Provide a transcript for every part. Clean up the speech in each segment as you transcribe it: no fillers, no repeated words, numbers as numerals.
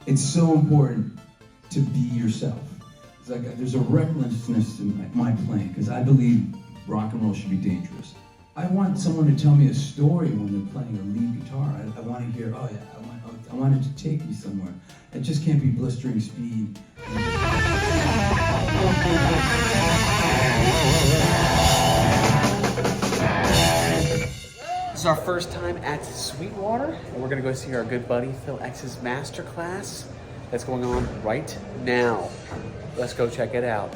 it's so important to be yourself. It's like there's a recklessness to my playing, because I believe rock and roll should be dangerous. I want someone to tell me a story when they're playing a lead guitar. I want to hear, oh yeah, I want it to take me somewhere. It just can't be blistering speed. This is our first time at Sweetwater, and we're gonna go see our good buddy Philx's Masterclass that's going on right now. Let's go check it out.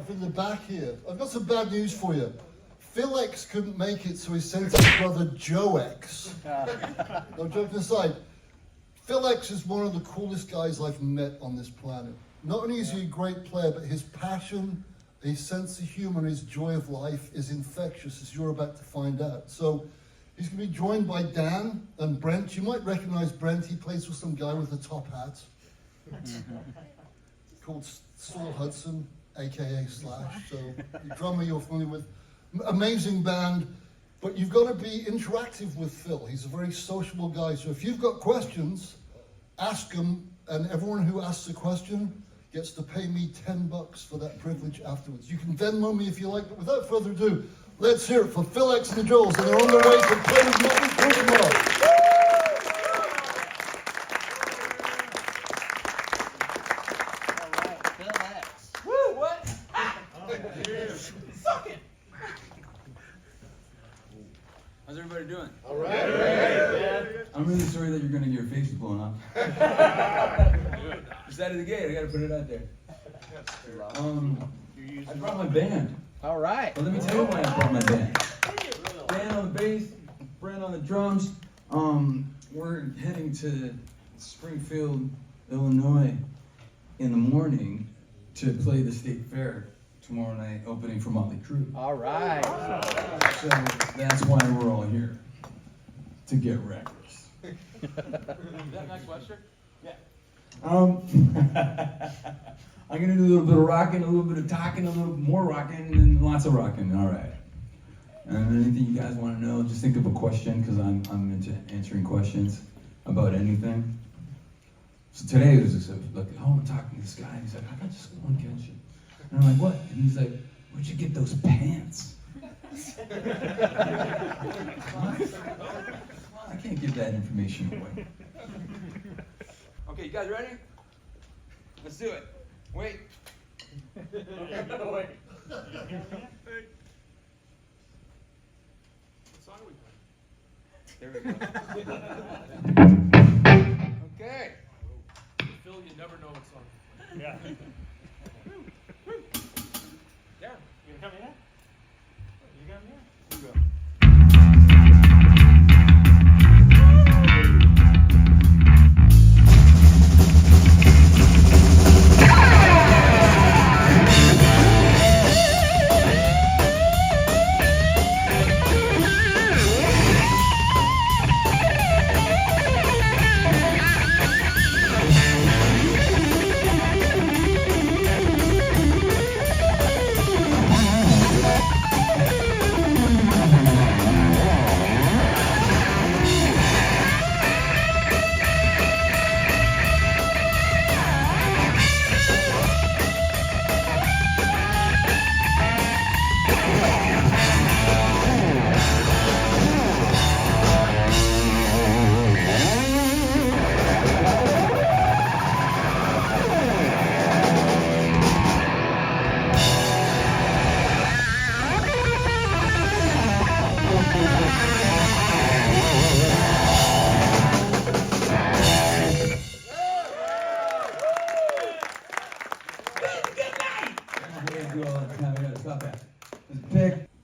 In the back here, I've got some bad news for you. Philx couldn't make it, so he sent his brother Joex. No, joking aside, Philx is one of the coolest guys I've met on this planet. Not only is he a great player, but his passion, his sense of humor, and his joy of life is infectious, as you're about to find out. So he's going to be joined by Dan and Brent. You might recognize Brent. He plays with some guy with a top hat called Saul Hudson, aka Slash. So the drummer you're familiar with. Amazing band, but you've got to be interactive with Phil. He's a very sociable guy. So if you've got questions, ask him, and everyone who asks a question gets to pay me $10 for that privilege afterwards. You can Venmo me if you like, but without further ado, let's hear it for Philx and the Joels, and they're on their way to play with Motley tomorrow. How's everybody doing? All right. I'm really sorry that you're gonna get your faces blown off. Just out of the gate, I gotta put it out there. I brought my band. All right. Well, let me tell you why I brought my band. Dan on the bass, Brent on the drums. We're heading to Springfield, Illinois in the morning to play the State Fair tomorrow night, opening for Motley Crue. All right. So that's why we're all here, to get reckless. Is that Max Webster? Yeah. I'm gonna do a little bit of rocking, a little bit of talking, a little more rocking, and lots of rocking. All right. And anything you guys want to know, just think of a question, because I'm into answering questions about anything. So today it was just like, oh, I'm talking to this guy. He's like, I got just one question. And I'm like, what? And he's like, where'd you get those pants? I can't give that information away. Okay, you guys ready? Let's do it. Wait. Wait. What song are we playing? There we go. Okay. Phil, you never know what song. Yeah. Yeah. You gonna come here? You got me here? Here we go.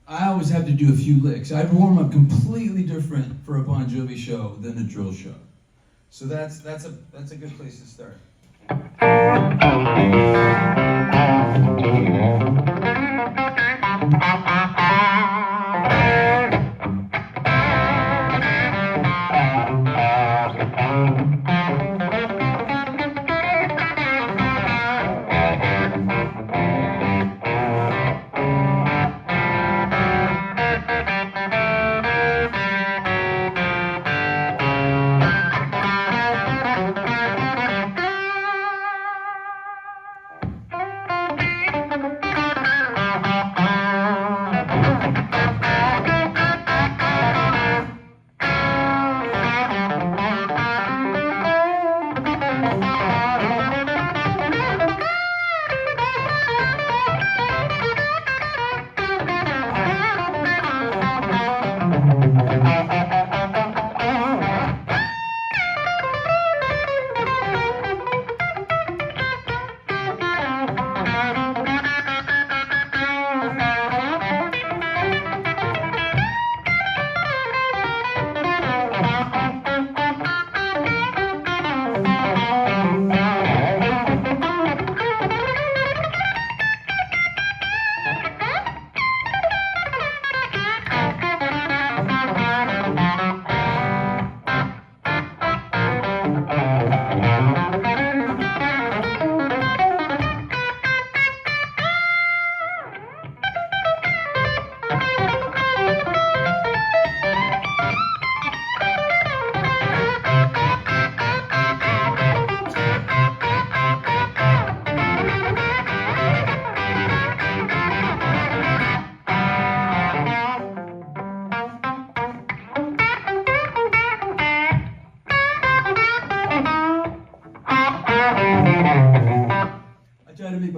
I always have to do a few licks. I'd warm up completely different for a Bon Jovi show than a drill show. So that's a good place to start.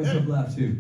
myself laugh too.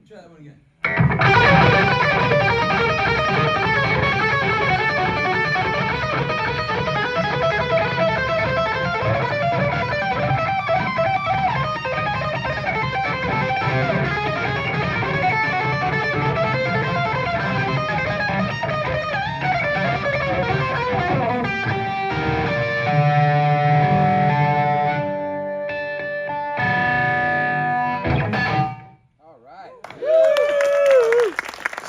Try that one again. All right.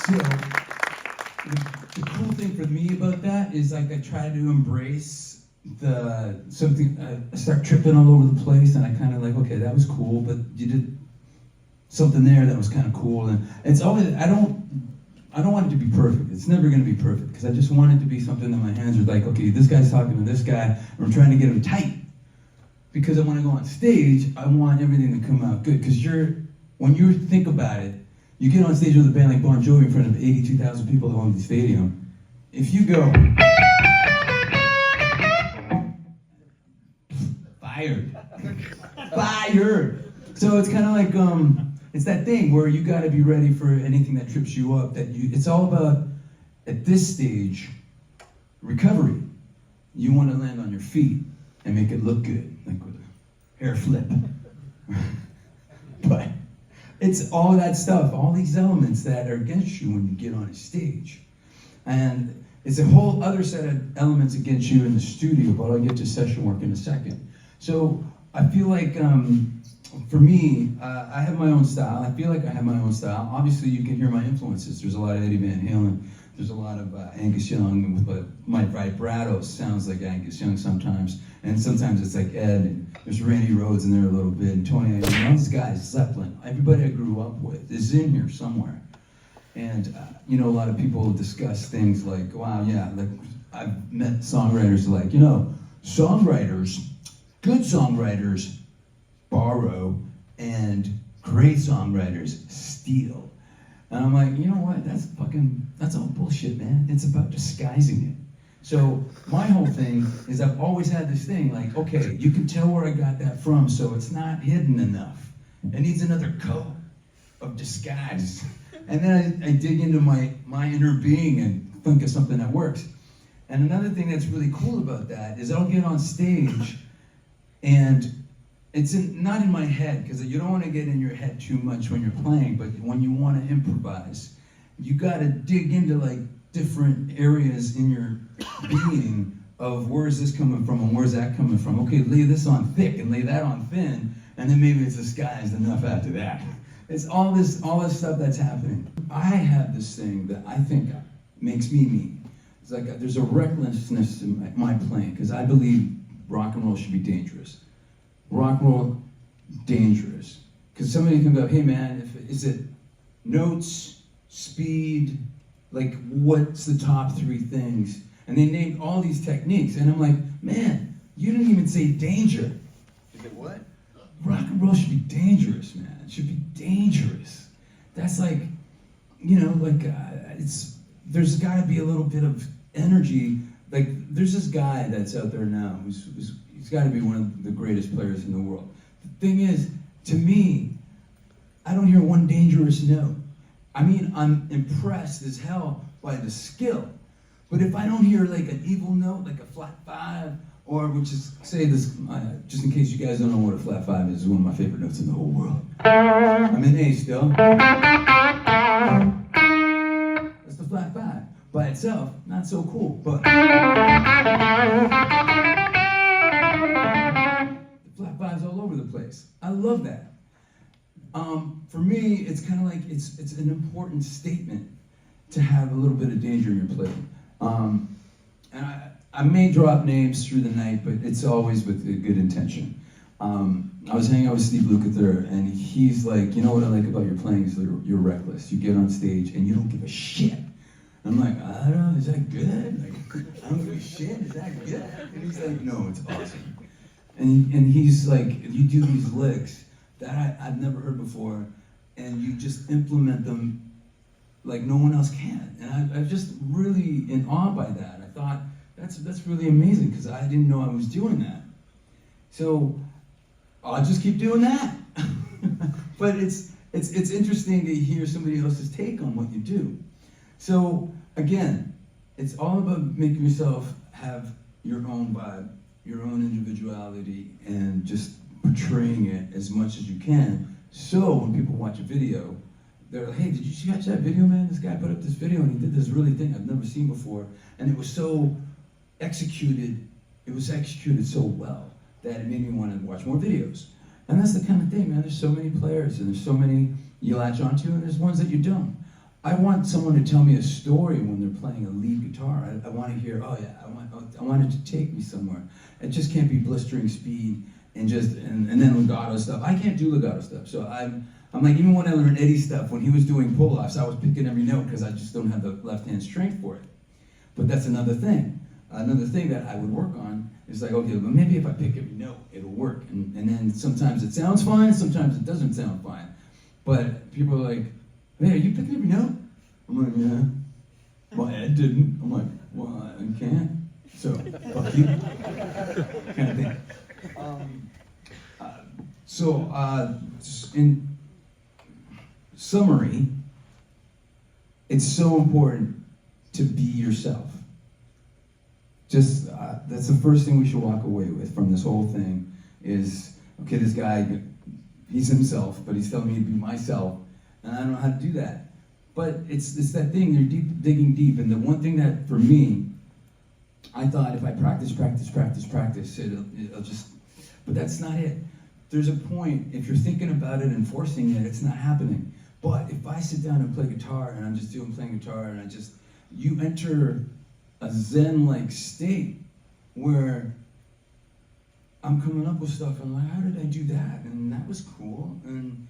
So, the cool thing for me about that is like I try to embrace I start tripping all over the place, and I kind of like, okay, that was cool, but you did something there that was kind of cool, and it's always, I don't want it to be perfect. It's never going to be perfect, because I just want it to be something that my hands are like, okay, this guy's talking to this guy, and I'm trying to get him tight, because when I go on stage, I want everything to come out good, because when you think about it, you get on stage with a band like Bon Jovi in front of 82,000 people at Wembley Stadium. If you go, fired. So it's kind of like, it's that thing where you got to be ready for anything that trips you up. It's all about, at this stage, recovery. You want to land on your feet and make it look good, like with a hair flip. But it's all that stuff, all these elements that are against you when you get on a stage. And it's a whole other set of elements against you in the studio, but I'll get to session work in a second. So I feel like, for me, I have my own style. I feel like I have my own style. Obviously, you can hear my influences. There's a lot of Eddie Van Halen. There's a lot of Angus Young. My vibrato sounds like Angus Young sometimes. And sometimes it's like Ed. And there's Randy Rhoads in there a little bit. And Tony, all these guys, Zeppelin. Everybody I grew up with is in here somewhere. And, a lot of people discuss things like, wow, yeah, like I've met songwriters like, songwriters, good songwriters borrow and great songwriters steal. And I'm like, you know what, that's all bullshit, man. It's about disguising it. So my whole thing is I've always had this thing like, okay, you can tell where I got that from, so it's not hidden enough. It needs another coat of disguise. And then I dig into my inner being and think of something that works. And another thing that's really cool about that is I'll get on stage and it's not in my head, because you don't want to get in your head too much when you're playing, but when you want to improvise, you got to dig into like different areas in your being of where's this coming from and where's that coming from. Okay, lay this on thick and lay that on thin, and then maybe it's disguised enough after that. It's all this stuff that's happening. I have this thing that I think makes me me. It's like there's a recklessness to my playing, because I believe rock and roll should be dangerous. Rock and roll, dangerous. Because somebody can go, hey man, is it notes, speed, like what's the top 3 things? And they named all these techniques, and I'm like, man, you didn't even say danger. Is it what? Rock and roll should be dangerous, man. It should be dangerous. That's like, there's got to be a little bit of energy. Like, there's this guy that's out there now he's got to be one of the greatest players in the world. The thing is, to me, I don't hear one dangerous note. I mean, I'm impressed as hell by the skill. But if I don't hear like an evil note, like a flat 5, or which is, say this, just in case you guys don't know what a flat 5 is, one of my favorite notes in the whole world. I'm in A still. That's the flat 5. By itself, not so cool, but flat vibes all over the place. I love that. For me, it's kind of like it's an important statement to have a little bit of danger in your play. And I may drop names through the night, but it's always with a good intention. I was hanging out with Steve Lukather, and he's like, you know what I like about your playing is you're reckless. You get on stage and you don't give a shit. I'm like, I don't know, is that good? Like, I don't give a shit, is that good? And he's like, no, it's awesome. And he's like, you do these licks that I've never heard before, and you just implement them like no one else can. And I'm just really in awe by that. I thought, that's really amazing, because I didn't know I was doing that. So I'll just keep doing that. But it's interesting to hear somebody else's take on what you do. So again, it's all about making yourself have your own vibe, your own individuality, and just portraying it as much as you can. So when people watch a video, they're like, hey, did you catch that video, man? This guy put up this video and he did this really thing I've never seen before. And it was so executed so well that it made me want to watch more videos. And that's the kind of thing, man. There's so many players, and there's so many you latch onto, and there's ones that you don't. I want someone to tell me a story when they're playing a lead guitar. I want to hear, oh yeah, I want it to take me somewhere. It just can't be blistering speed and then legato stuff. I can't do legato stuff, so I'm like, even when I learned Eddie's stuff, when he was doing pull-offs, I was picking every note because I just don't have the left-hand strength for it. But that's another thing. Another thing that I would work on is like, okay, well maybe if I pick every note, it'll work. And then sometimes it sounds fine, sometimes it doesn't sound fine. But people are like, hey, are you picking every note? I'm like, yeah. Well, Ed didn't. I'm like, well, I can't. So, fuck you. Kind of thing. In summary, it's so important to be yourself. Just, that's the first thing we should walk away with from this whole thing is, okay, this guy, he's himself, but he's telling me to be myself, and I don't know how to do that. But it's that thing, you're digging deep, and the one thing that, for me, I thought if I practice, it'll just, but that's not it. There's a point, if you're thinking about it and forcing it, it's not happening. But if I sit down and play guitar, and I'm just playing guitar, and you enter a Zen-like state where I'm coming up with stuff, and I'm like, how did I do that? And that was cool. And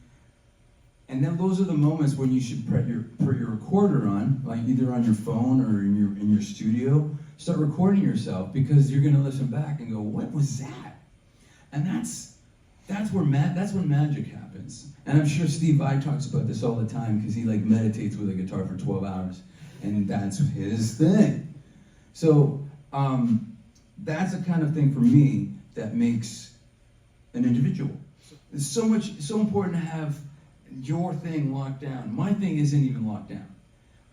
then those are the moments when you should put your recorder on, like either on your phone or in your studio. Start recording yourself, because you're gonna listen back and go, what was that? And that's when magic happens. And I'm sure Steve Vai talks about this all the time, because he like meditates with a guitar for 12 hours, and that's his thing. So that's the kind of thing for me that makes an individual. It's so important to have your thing locked down. My thing isn't even locked down.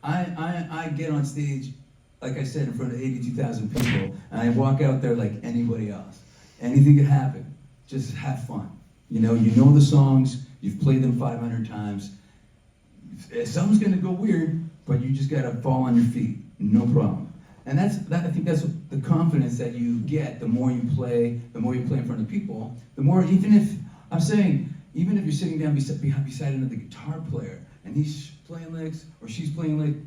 I get on stage, like I said, in front of 82,000 people, and I walk out there like anybody else. Anything could happen. Just have fun. You know the songs, you've played them 500 times. Something's gonna go weird, but you just gotta fall on your feet, no problem. And I think that's the confidence that you get the more you play in front of people, the more, even if you're sitting down beside another guitar player, and he's playing licks, or she's playing licks,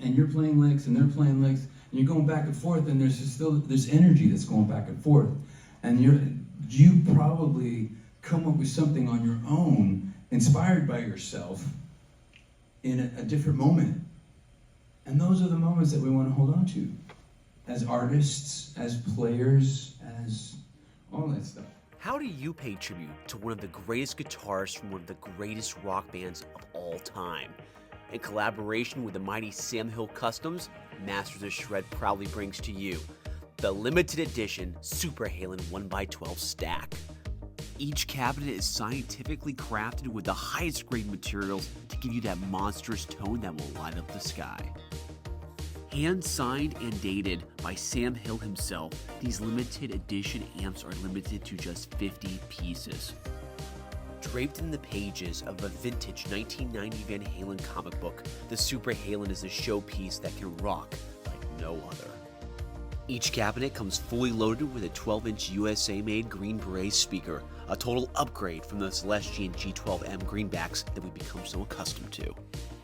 and you're playing licks, and they're playing licks, and you're going back and forth, and there's energy that's going back and forth. And you probably come up with something on your own, inspired by yourself, in a different moment. And those are the moments that we want to hold on to, as artists, as players, as all that stuff. How do you pay tribute to one of the greatest guitarists from one of the greatest rock bands of all time? In collaboration with the mighty Sam Hill Customs, Masters of Shred proudly brings to you the limited edition Super Halen 1x12 stack. Each cabinet is scientifically crafted with the highest grade materials to give you that monstrous tone that will light up the sky. Hand-signed and dated by Sam Hill himself, these limited edition amps are limited to just 50 pieces. Draped in the pages of a vintage 1990 Van Halen comic book, the Super Halen is a showpiece that can rock like no other. Each cabinet comes fully loaded with a 12-inch USA-made Green Beret speaker, a total upgrade from the Celestion G12M greenbacks that we've become so accustomed to.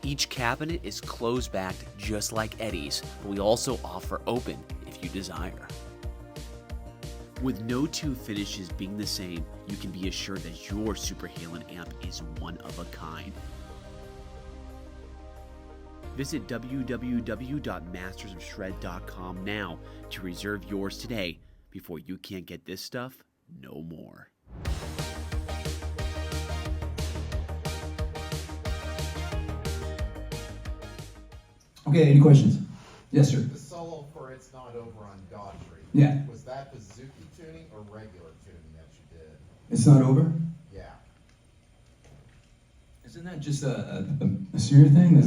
Each cabinet is closed-backed just like Eddie's, but we also offer open if you desire. With no two finishes being the same, you can be assured that your Super Halen amp is one of a kind. Visit www.mastersofshred.com now to reserve yours today before you can't get this stuff no more. Okay, any questions? Yes, sir. The solo for It's Not Over on Daughtry. Yeah. Was that Bazooki tuning or regular tuning that you did? It's not over? Yeah. Isn't that just a Sear thing?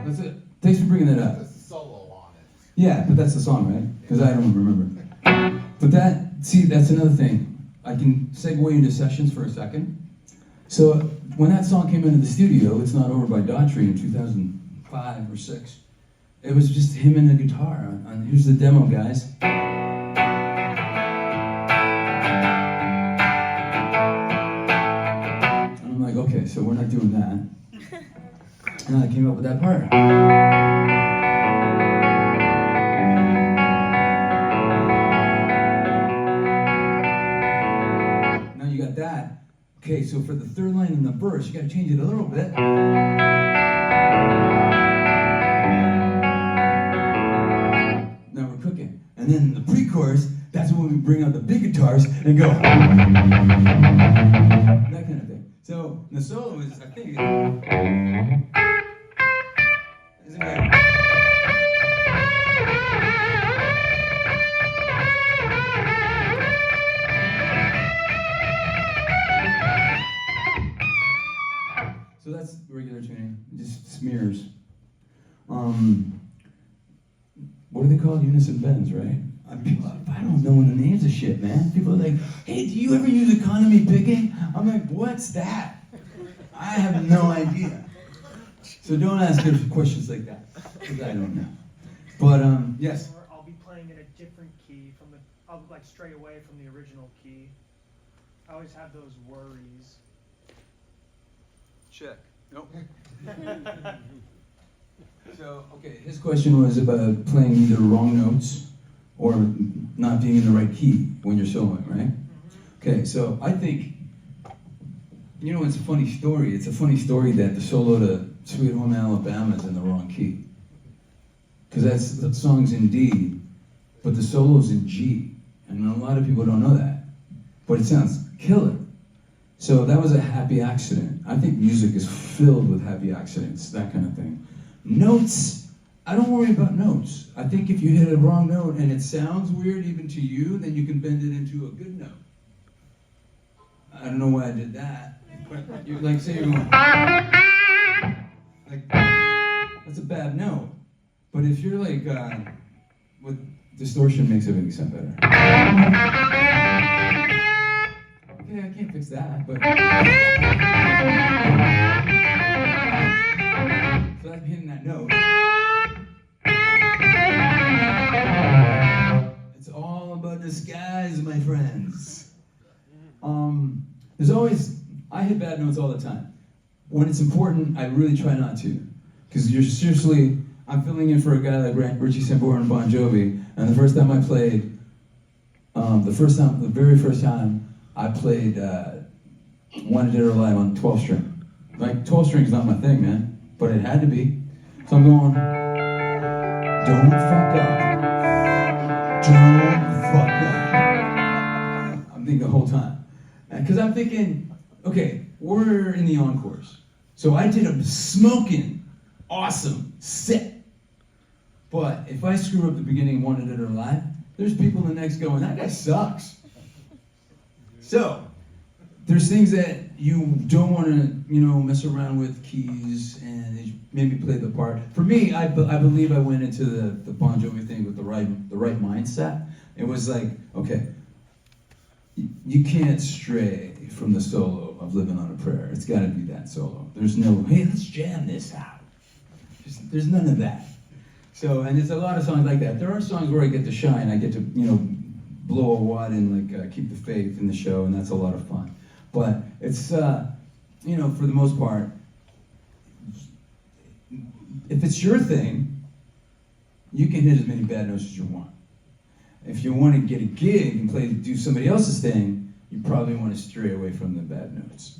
That's it. Thanks for bringing that up. There's a solo on it. Yeah, but that's the song, right? Because I don't remember. But that's another thing. I can segue into sessions for a second. So when that song came into the studio, It's Not Over by Daughtry in 2005 or 6, it was just him and the guitar. Here's the demo, guys. And I'm like, okay, so we're not doing that. And I came up with that part. Now you got that. Okay, so for the third line in the verse, you got to change it a little bit. Now we're cooking. And then the pre-chorus, that's when we bring out the big guitars and go. That kind of thing. So the solo is, I think, isn't it? So that's regular tuning, just smears. What are they called? Unison bends, right? I don't know the names of shit, man. People are like, hey, do you ever use economy picking? I'm like, what's that? I have no idea. So don't ask us questions like that, because I don't know. But, yes? Or I'll be playing in a different key I'll like stray away from the original key. I always have those worries. Check. Nope. So, okay, his question was about playing either wrong notes or not being in the right key when you're soloing, right? Okay, so I think, it's a funny story. It's a funny story that the solo to Sweet Home Alabama is in the wrong key. Because that song's in D, but the solo's in G. And a lot of people don't know that. But it sounds killer. So that was a happy accident. I think music is filled with happy accidents, that kind of thing. Notes, I don't worry about notes. I think if you hit a wrong note and it sounds weird even to you, then you can bend it into a good note. I don't know why I did that. But you're like, say you're going, like, that's a bad note. But if you're like, with distortion makes everything sound better. Okay, I can't fix that, but. So I'm hitting that note. It's all about the skies, my friends. I hit bad notes all the time. When it's important, I really try not to. Because I'm filling in for a guy like Richie Sambora and Bon Jovi, and the first time I played, the very first time I played Wanted Dead or Alive on 12 string. Like, 12 string is not my thing, man, but it had to be. So I'm going, don't fuck up. Don't fuck up. I'm thinking the whole time. Because I'm thinking, okay, we're in the encores. So I did a smoking, awesome set. But if I screw up the beginning of Wanted Dead or Alive, there's people in the next going, that guy sucks. So, there's things that you don't want to, mess around with keys and maybe play the part. For me, I believe I went into the Bon Jovi thing with the right mindset. It was like, okay, you can't stray from the solo of Living on a Prayer. It's got to be that solo. There's no, hey, let's jam this out. There's none of that. So, and there's a lot of songs like that. There are songs where I get to shine. I get to, blow a wad and keep the faith in the show, and that's a lot of fun. But it's, for the most part, if it's your thing, you can hit as many bad notes as you want. If you want to get a gig and do somebody else's thing, you probably want to stray away from the bad notes.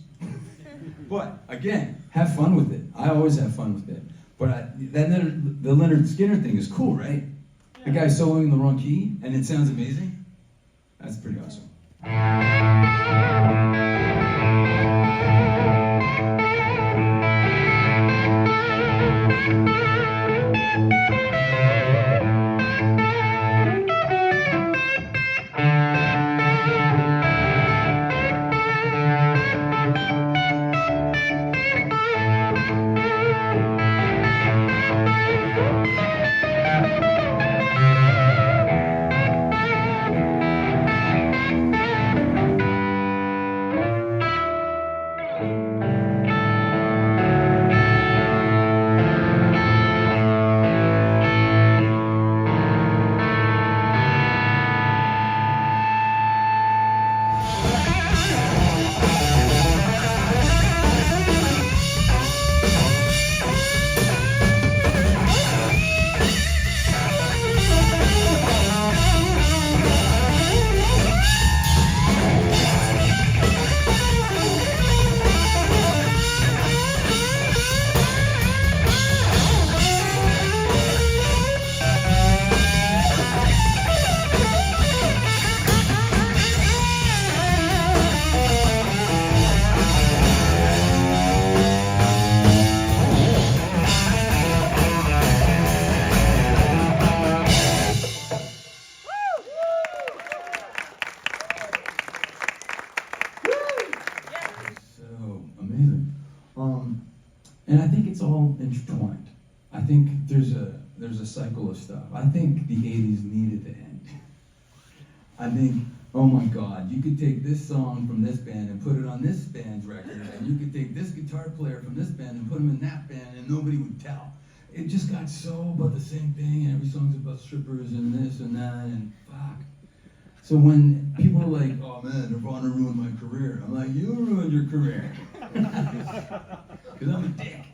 But again, have fun with it. I always have fun with it. But the Leonard Skinner thing is cool, right? The guy soloing in the wrong key and it sounds amazing. That's pretty awesome. And I think it's all intertwined. I think there's a cycle of stuff. I think the 80s needed to end. I think, oh my God, you could take this song from this band and put it on this band's record, and you could take this guitar player from this band and put him in that band, and nobody would tell. It just got so about the same thing, and every song's about strippers and this and that, and fuck. So when people are like, oh man, Nirvana ruined my career, I'm like, you ruined your career. Because I'm a dick.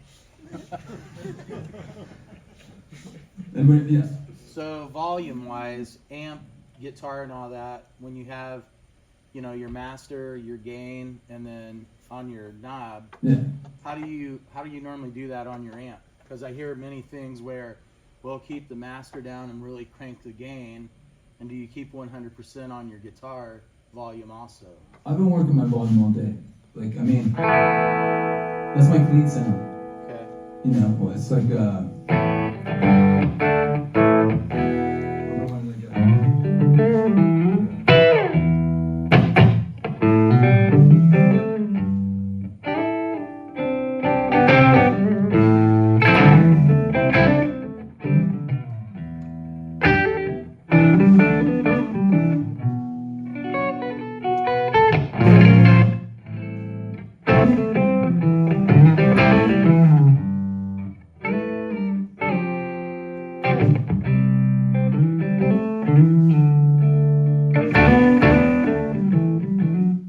And yes. So volume-wise, amp, guitar, and all that, when you have, your master, your gain, and then on your knob, Yeah. how do you normally do that on your amp? Because I hear many things where we'll keep the master down and really crank the gain, and do you keep 100% on your guitar volume also? I've been working my volume all day. That's my clean sound. Okay. It's like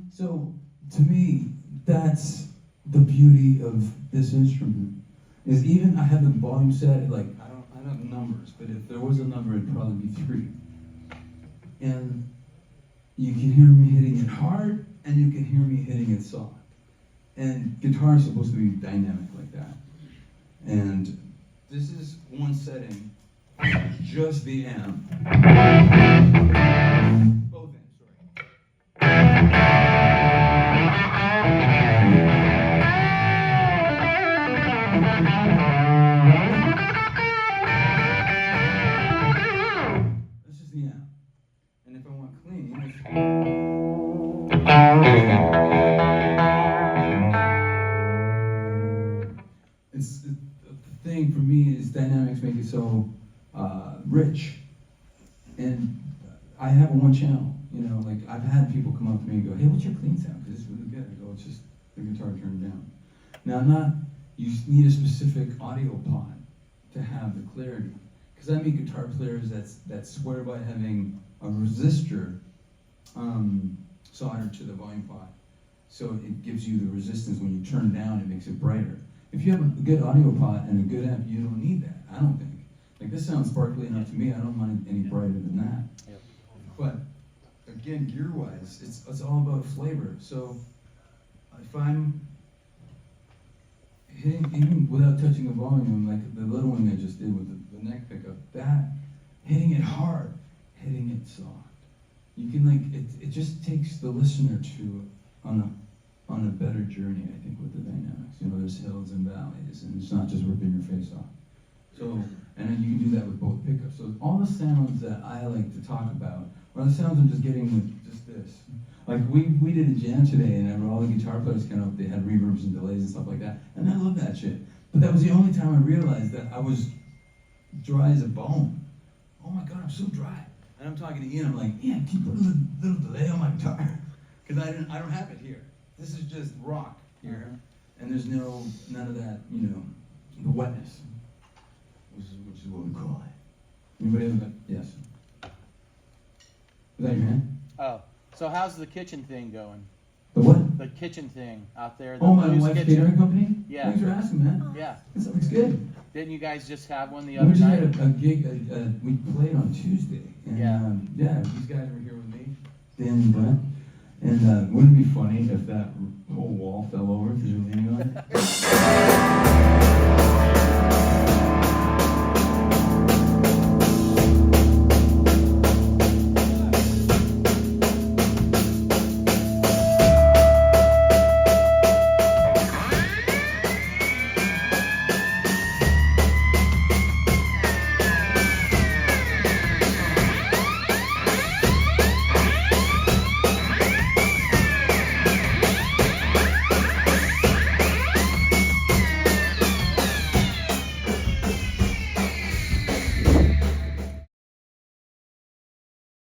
So, to me, that's the beauty of this instrument. Is even I have the volume set I don't have numbers, but if there was a number, it'd probably be 3. And you can hear me hitting it hard, and you can hear me hitting it soft. And guitar is supposed to be dynamic like that. And this is one setting, just the amp. Both amps, sorry. That's just the amp. And if I want clean, the thing for me is dynamics make it so rich. And I have one channel, I've had people come up to me and go, hey, what's your clean sound? Because it's really good. I go, it's just the guitar turned down. Now, you need a specific audio pod to have the clarity. Because I meet guitar players that swear by having a resistor soldered to the volume pot. So it gives you the resistance when you turn down, it makes it brighter. If you have a good audio pot and a good amp, you don't need that, I don't think. Like this sounds sparkly enough to me, I don't mind any brighter than that. Yep. But again, gear-wise, it's all about flavor. So if I'm hitting, even without touching the volume, like the little one I just did with the neck pickup, that, hitting it hard, hitting it soft. You can it just takes the listener to, on a better journey, I think, with the dynamics. You know, there's hills and valleys, and it's not just ripping your face off. So, and then you can do that with both pickups. So all the sounds that I like to talk about are the sounds I'm just getting with just this. Like we did a jam today, and all the guitar players came up, they had reverbs and delays and stuff like that, and I love that shit. But that was the only time I realized that I was dry as a bone. Oh my God, I'm so dry. And I'm talking to Ian, I'm like, Ian, keep putting a little delay on my guitar. Because I don't have it here. This is just rock here. And there's none of that, you know, the wetness, which is what we call it. Anybody have that? Yes. Is that your hand? Oh, so how's the kitchen thing going? The what? The kitchen thing out there. The Oh, my Blues wife's kitchen. catering company? Yeah. Thanks for asking, man. Yeah. That looks good. Didn't you guys just have one the We other just night? had a gig, we played on Tuesday. And, Yeah. yeah, these guys were here with me, Dan and Brent. And wouldn't it be funny if that whole wall fell over because you're leaning on it?